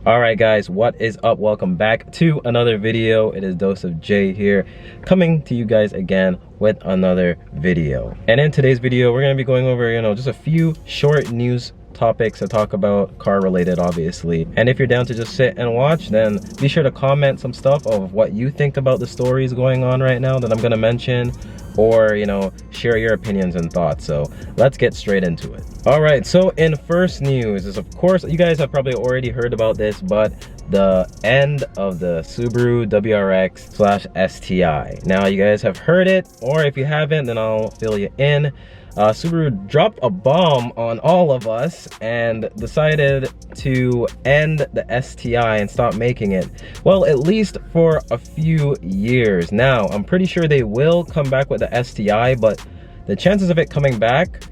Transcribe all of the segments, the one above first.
All right guys, what is up? Welcome back to another video. It is Dose of J here, coming to you guys again with another video. And in today's video, we're going to be going over, just a few short news topics to talk about, car related obviously. And if you're down to just sit and watch, then be sure to comment some stuff of what you think about the stories going on right now that I'm going to mention, or share your opinions and thoughts. So let's get straight into it. All right, so in first news is, of course, you guys have probably already heard about this, but the end of the Subaru WRX / STI. Now you guys have heard it, or if you haven't, then I'll fill you in. Subaru dropped a bomb on all of us and decided to end the STI and stop making it. Well, at least for a few years. Now, I'm pretty sure they will come back with the STI, but the chances of it coming back,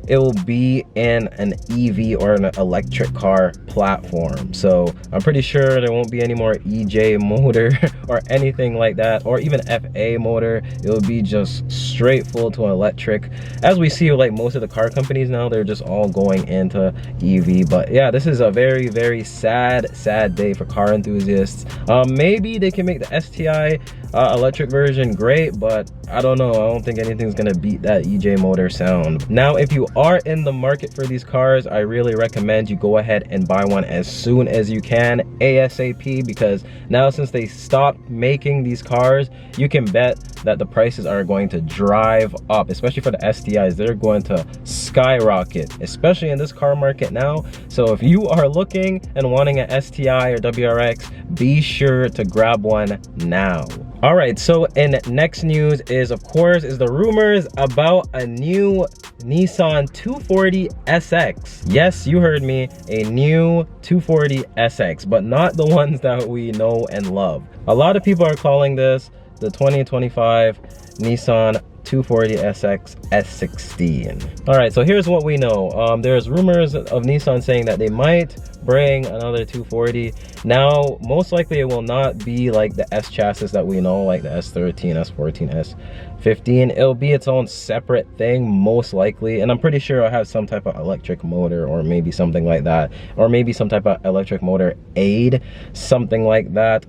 it will be in an EV or an electric car platform. So I'm pretty sure there won't be any more EJ motor or anything like that, or even FA motor. It will be just straight full to an electric. As we see, like most of the car companies now, they're just all going into EV. But yeah, this is a very, very sad day for car enthusiasts. Maybe they can make the STI electric version great, but I don't know. I don't think anything's gonna beat that EJ motor sound. Now, if you are in the market for these cars, I really recommend you go ahead and buy one as soon as you can, ASAP, because now since they stopped making these cars, you can bet that the prices are going to drive up, especially for the STIs. They're going to skyrocket, especially in this car market now. So if you are looking and wanting an STI or WRX, be sure to grab one now. All right, so in next news is, of course, the rumors about a new Nissan 240 SX. Yes, you heard me, a new 240 SX, but not the ones that we know and love. A lot of people are calling this the 2025 Nissan 240 SX S16. All right, so here's what we know. There's rumors of Nissan saying that they might bring another 240. Now, most likely it will not be like the S chassis that we know, like the S13, S14, S15. It'll be its own separate thing, most likely. And I'm pretty sure it'll have some type of electric motor, or maybe something like that, or maybe some type of electric motor aid, something like that.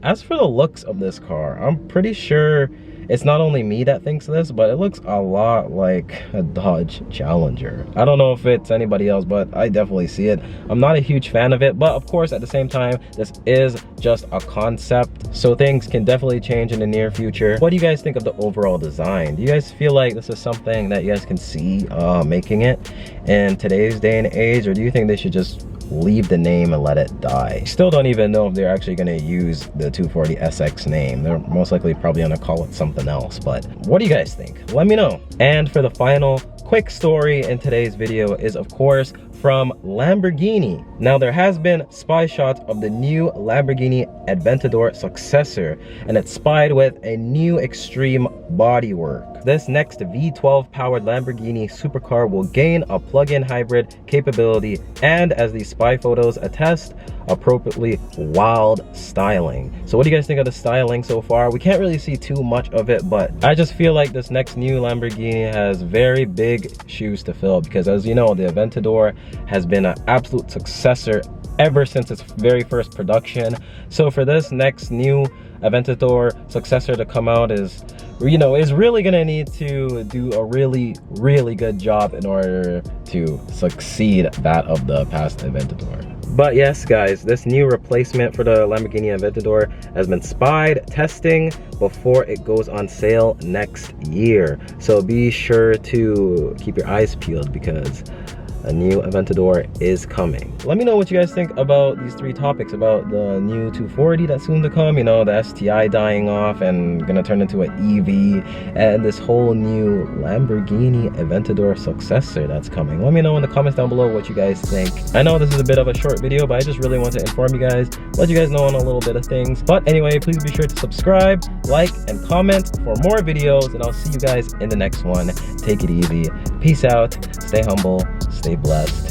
As for the looks of this car, I'm pretty sure it's not only me that thinks this, but it looks a lot like a Dodge Challenger. I don't know if it's anybody else, but I definitely see it. I'm not a huge fan of it, but of course, at the same time, this is just a concept, so things can definitely change in the near future. What do you guys think of the overall design? Do you guys feel like this is something that you guys can see making it in today's day and age, or do you think they should just leave the name and let it die? Still don't even know if they're actually going to use the 240 SX name. They're most likely probably going to call it something else, but what do you guys think? Let me know. And for the final quick story in today's video is, of course, from Lamborghini. Now, there has been spy shots of the new Lamborghini Aventador successor, and it's spied with a new extreme bodywork. This next V12 powered Lamborghini supercar will gain a plug-in hybrid capability, and as these spy photos attest, appropriately wild styling. So what do you guys think of the styling so far? We can't really see too much of it, but I just feel like this next new Lamborghini has very big shoes to fill, because as you know, the Aventador has been an absolute successor ever since its very first production. So for this next new Aventador successor to come out is really gonna need to do a really good job in order to succeed that of the past Aventador. But yes guys, this new replacement for the Lamborghini Aventador has been spied, testing before it goes on sale next year. So be sure to keep your eyes peeled, because a new Aventador is coming. Let me know what you guys think about these three topics, about the new 240 that's soon to come, the STI dying off and gonna turn into an EV, and this whole new Lamborghini Aventador successor that's coming. Let me know in the comments down below what you guys think. I know this is a bit of a short video, but I just really want to inform you guys, let you guys know on a little bit of things. But anyway, please be sure to subscribe, like, and comment for more videos, and I'll see you guys in the next one. Take it easy. Peace out. Stay humble. Stay blessed.